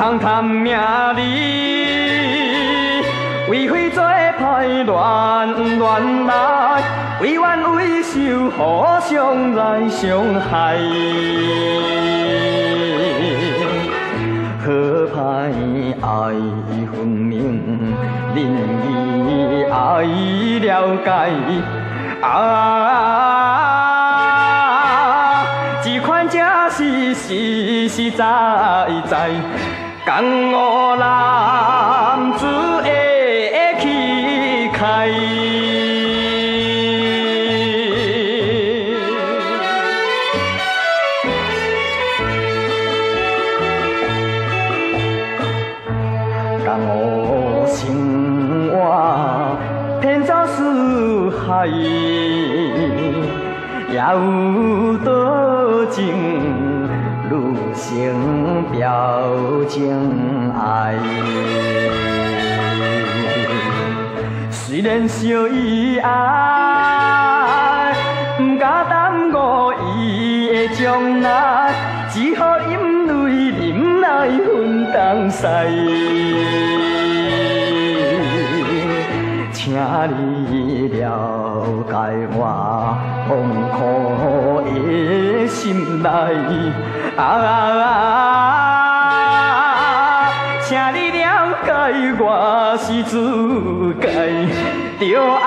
通贪名利，为非作歹乱来，为冤为仇，互相来伤害。好歹爱分明，仁义爱了解。这款才是实实在在，江湖男子的气概。江湖生活偏走四海。也有多情，愈成表情爱。虽然相依爱，不敢耽误伊的将来，只好饮泪忍来分东西。请你了解我痛苦的心内，请你了解我是自家着爱。